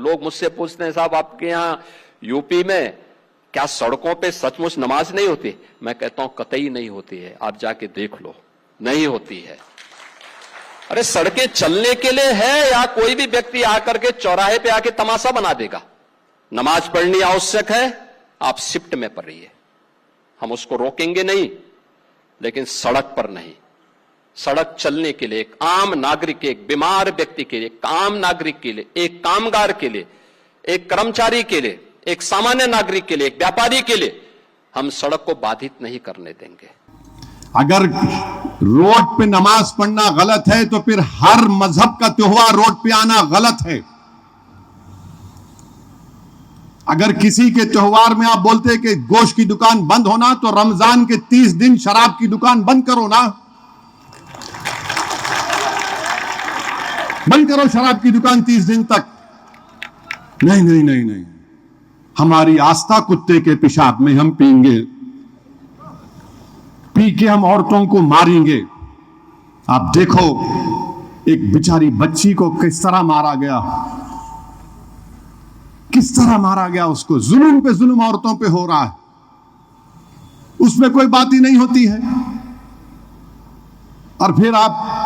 लोग मुझसे पूछते हैं, साहब आपके यहां यूपी में क्या सड़कों पे सचमुच नमाज नहीं होती? मैं कहता हूं कतई नहीं होती है, आप जाके देख लो, नहीं होती है। अरे सड़कें चलने के लिए है या कोई भी व्यक्ति आकर के चौराहे पे आके तमाशा बना देगा? नमाज पढ़नी आवश्यक है, आप शिफ्ट में पढ़िए, हम उसको रोकेंगे नहीं, लेकिन सड़क पर नहीं। सड़क चलने के लिए एक आम नागरिक के, एक बीमार व्यक्ति के लिए, एक आम नागरिक के लिए, एक कामगार के लिए, एक कर्मचारी के लिए, एक सामान्य नागरिक के लिए, एक व्यापारी के लिए हम सड़क को बाधित नहीं करने देंगे। अगर रोड पे नमाज पढ़ना गलत है तो फिर हर मजहब का त्योहार रोड पे आना गलत है। अगर किसी के त्योहार में आप बोलते हैं कि गोश्त की दुकान बंद होना, तो रमजान के 30 दिन शराब की दुकान बंद करो ना, बंद करो शराब की दुकान 30 दिन तक। नहीं नहीं नहीं नहीं, हमारी आस्था कुत्ते के पेशाब में, हम पीएंगे, पी के हम औरतों को मारेंगे। आप देखो एक बेचारी बच्ची को किस तरह मारा गया, किस तरह मारा गया उसको, जुल्म पे जुल्म औरतों पे हो रहा है, उसमें कोई बात ही नहीं होती है। और फिर आप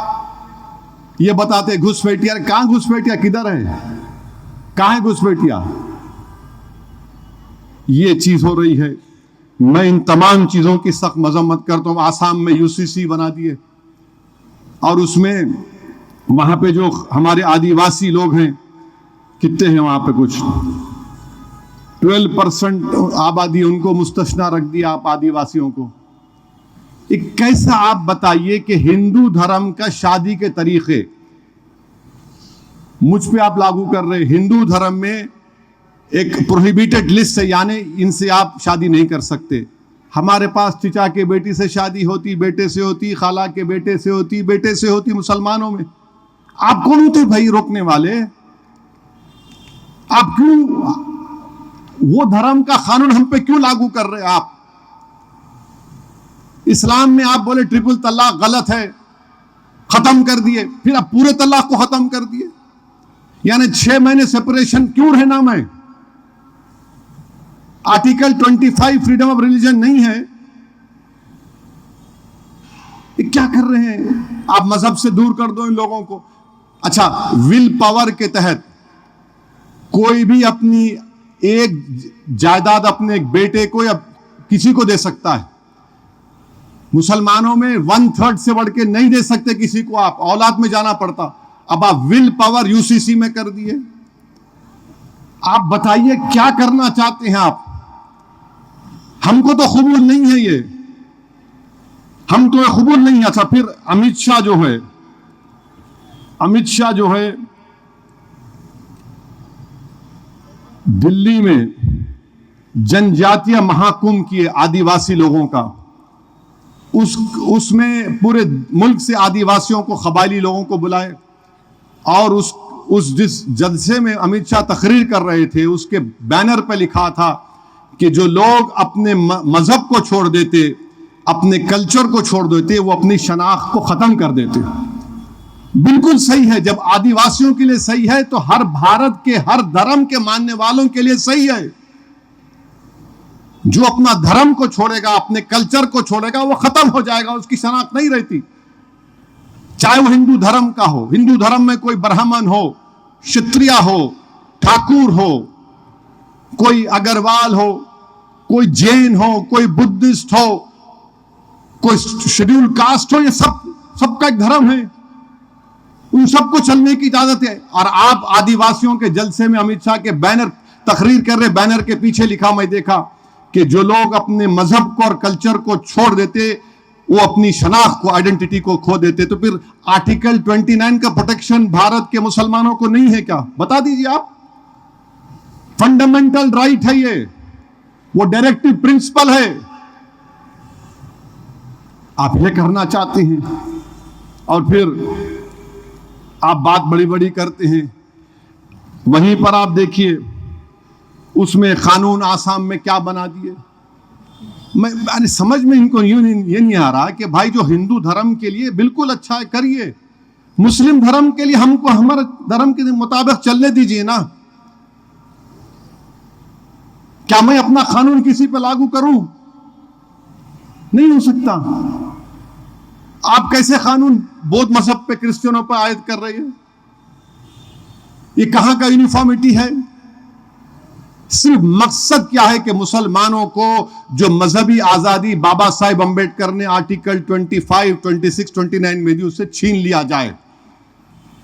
ये बताते घुसपैठिया, कहां घुसपैठिया, किधर है, कहां है घुसपैठिया? ये चीज हो रही है। मैं इन तमाम चीजों की सख्त मजम्मत करता हूं। आसाम में यूसीसी बना दिए और उसमें वहां पे जो हमारे आदिवासी लोग हैं, कितने हैं वहां पे, कुछ 12% आबादी, उनको मुस्तस्ना रख दिया आप आदिवासियों को। एक कैसा, आप बताइए कि हिंदू धर्म का शादी के तरीके मुझ पे आप लागू कर रहे। हिंदू धर्म में एक प्रोहिबिटेड लिस्ट है, यानी इनसे आप शादी नहीं कर सकते। हमारे पास चिचा के बेटी से शादी होती, बेटे से होती, खाला के बेटे से होती, बेटे से होती मुसलमानों में। आप कौन होते भाई रोकने वाले? आप क्यों वो धर्म का कानून हम पे क्यों लागू कर रहे हैं? आप इस्लाम में आप बोले ट्रिपल तलाक गलत है, खत्म कर दिए, फिर आप पूरे तलाक को खत्म कर दिए। यानी 6 महीने सेपरेशन क्यों रहना? मैं आर्टिकल 25 फ्रीडम ऑफ रिलीजन नहीं है? ये क्या कर रहे हैं आप? मजहब से दूर कर दो इन लोगों को। अच्छा, विल पावर के तहत कोई भी अपनी एक जायदाद अपने एक बेटे को या किसी को दे सकता है। मुसलमानों में 1/3 से बढ़ के नहीं दे सकते किसी को, आप औलाद में जाना पड़ता। अब आप विल पावर यूसीसी में कर दिए। आप बताइए क्या करना चाहते हैं आप? हमको तो कबूल नहीं है ये, हम तो कबूल नहीं है। अच्छा, फिर अमित शाह जो है दिल्ली में जनजातीय महाकुंभ किए आदिवासी लोगों का, उसमें पूरे मुल्क से आदिवासियों को, कबायली लोगों को बुलाए और उस जिस जलसे में अमित शाह तकरीर कर रहे थे, उसके बैनर पर लिखा था कि जो लोग अपने मजहब को छोड़ देते, अपने कल्चर को छोड़ देते, वो अपनी शनाख्त को खत्म कर देते। बिल्कुल सही है। जब आदिवासियों के लिए सही है तो हर भारत के हर धर्म के मानने वालों के लिए सही है। जो अपना धर्म को छोड़ेगा, अपने कल्चर को छोड़ेगा, वो खत्म हो जाएगा, उसकी शनाख्त नहीं रहती। चाहे वो हिंदू धर्म का हो, हिंदू धर्म में कोई ब्राह्मण हो, क्षत्रिय हो, ठाकुर हो, कोई अग्रवाल हो, कोई जैन हो, कोई बुद्धिस्ट हो, कोई शेड्यूल कास्ट हो, ये सबका एक धर्म है, उन सबको चलने की इजाजत है। और आप आदिवासियों के जलसे में अमित शाह के बैनर तकरीर कर रहे, बैनर के पीछे लिखा, मैं देखा कि जो लोग अपने मजहब को और कल्चर को छोड़ देते, वो अपनी शनाख्त को, आइडेंटिटी को खो देते। तो फिर आर्टिकल 29 का प्रोटेक्शन भारत के मुसलमानों को नहीं है क्या? बता दीजिए आप। फंडामेंटल राइट है ये, वो डायरेक्टिव प्रिंसिपल है। आप ये करना चाहते हैं और फिर आप बात बड़ी बड़ी करते हैं। वहीं पर आप देखिए उसमें कानून आसाम में क्या बना दिए। मैं समझ में इनको ये नहीं आ रहा कि भाई जो हिंदू धर्म के लिए बिल्कुल अच्छा है करिए, मुस्लिम धर्म के लिए हमको हमारे धर्म के मुताबिक चलने दीजिए ना। क्या मैं अपना कानून किसी पे लागू करूं? नहीं हो सकता। आप कैसे कानून बौद्ध मजहब पे, क्रिश्चियनों पर आयद कर रहे हैं? ये कहां का यूनिफॉर्मिटी है? सिर्फ मकसद क्या है कि मुसलमानों को जो मजहबी आजादी बाबा साहेब अंबेडकर ने आर्टिकल 25, 26, 29 में दी, उससे छीन लिया जाए।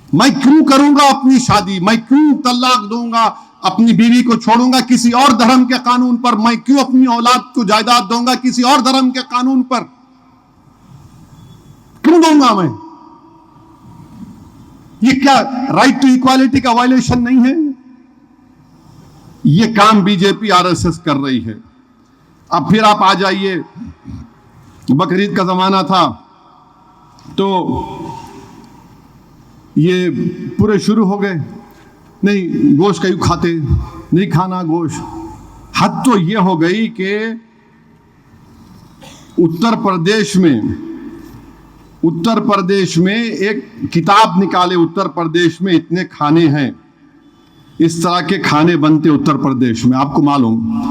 मैं क्यों करूंगा अपनी शादी? मैं क्यों तलाक दूंगा? अपनी बीवी को छोड़ूंगा किसी और धर्म के कानून पर? मैं क्यों अपनी औलाद को जायदाद दूंगा किसी और धर्म के कानून पर? क्यों दूंगा मैं? ये क्या राइट टू इक्वालिटी का वायलेशन नहीं है? ये काम बीजेपी आरएसएस कर रही है। अब फिर आप आ जाइए, बकरीद का जमाना था तो ये पूरे शुरू हो गए, नहीं गोश्त क्यों खाते, नहीं खाना गोश्त। हद तो ये हो गई कि उत्तर प्रदेश में एक किताब निकाले, उत्तर प्रदेश में इतने खाने हैं, इस तरह के खाने बनते उत्तर प्रदेश में, आपको मालूम।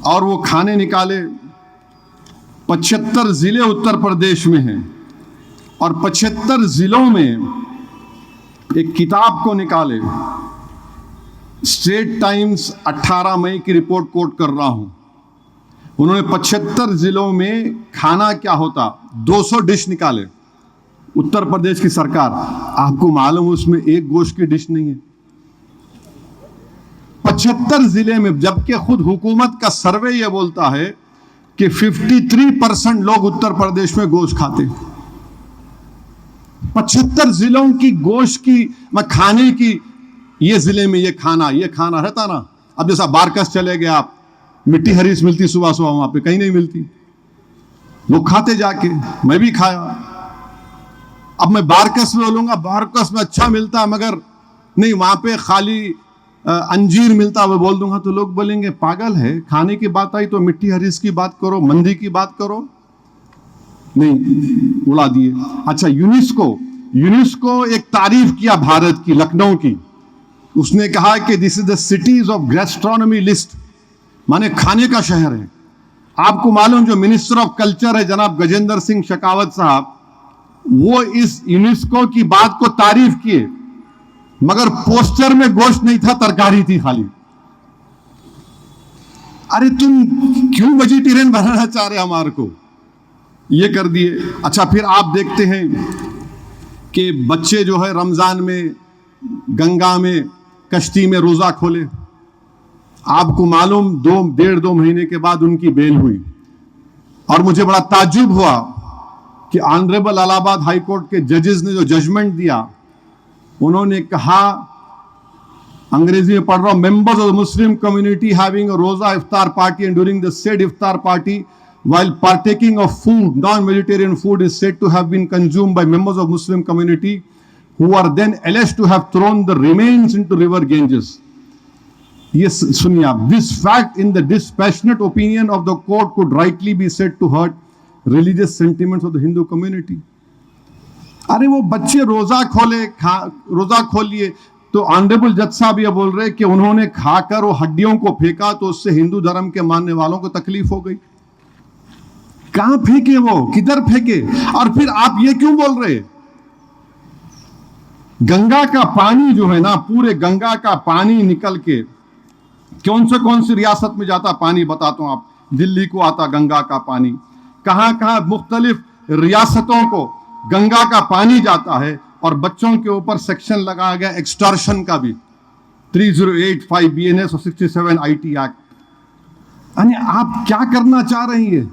और वो खाने निकाले, 75 जिले उत्तर प्रदेश में हैं और 75 जिलों में एक किताब को निकाले। स्टेट टाइम्स 18 मई की रिपोर्ट कोट कर रहा हूं। उन्होंने 75 जिलों में खाना क्या होता 200 डिश निकाले, उत्तर प्रदेश की सरकार। आपको मालूम उसमें एक गोश्त की डिश नहीं है 75 जिले में, जबकि खुद हुकूमत का सर्वे यह बोलता है कि 53% लोग उत्तर प्रदेश में गोश्त खाते। 75 जिलों की गोश्त की खाने की, ये जिले में ये खाना रहता ना। अब जैसा बारकस चले गए आप, मिट्टी हरीस मिलती सुबह सुबह, वहां पे कहीं नहीं मिलती, लोग खाते जाके, मैं भी खाया। अब मैं बारकस में बोलूंगा बारकस में अच्छा मिलता, मगर नहीं वहां पे खाली अंजीर मिलता, वो बोल दूंगा तो लोग बोलेंगे पागल है, खाने की बात आई तो मिट्टी हरीस की बात करो, मंदी की बात करो। नहीं, उड़ा दिए। अच्छा, यूनेस्को एक तारीफ किया भारत की, लखनऊ की। उसने कहा कि this is the cities of gastronomy list, माने खाने का शहर है। आपको मालूम जो मिनिस्टर ऑफ कल्चर है जनाब गजेंद्र सिंह शेखावत साहब, वो इस यूनेस्को की बात को तारीफ किए, मगर पोस्टर में गोश्त नहीं था, तरकारी थी खाली। अरे तुम क्यों वेजिटेरियन बनाना चाह रहे हमारे को? ये कर दिए। अच्छा, फिर आप देखते हैं कि बच्चे जो है रमजान में गंगा में कश्ती में रोजा खोले। आपको मालूम 1.5-2 महीने के बाद उनकी बेल हुई, और मुझे बड़ा ताज्जुब हुआ कि ऑनरेबल इलाहाबाद हाई कोर्ट के जजेस ने जो जजमेंट दिया, उन्होंने कहा, अंग्रेजी में पढ़ रहा हूं, members of the Muslim community having a रोजा इफ्तार party and during the said इफ्तार party while partaking of food, non-vegetarian food is said to have been consumed by members of Muslim community who are then alleged to have thrown the remains into river Ganges. Yes, सुनिए आप, this fact in the dispassionate opinion of the court could rightly be said to hurt religious sentiments of the Hindu community. अरे वो बच्चे रोजा खोल लिए, तो honourable जज साहब ये बोल रहे कि उन्होंने खाकर वो हड्डियों को फेंका तो उससे हिंदू धर्म के मानने वालों को तकलीफ हो गई। कहां फेंके वो, किधर फेंके? और फिर आप ये क्यों बोल रहे? गंगा का पानी जो है ना, पूरे गंगा का पानी निकल के कौन सी रियासत में जाता पानी बताता हूं आप। दिल्ली को आता गंगा का पानी, कहां कहां मुख्तलिफ रियासतों को गंगा का पानी जाता है, और बच्चों के ऊपर सेक्शन लगाया गया एक्सटॉर्शन का भी, 3085 BNS और 67 IT एक्ट। यानी आप क्या करना चाह रही है?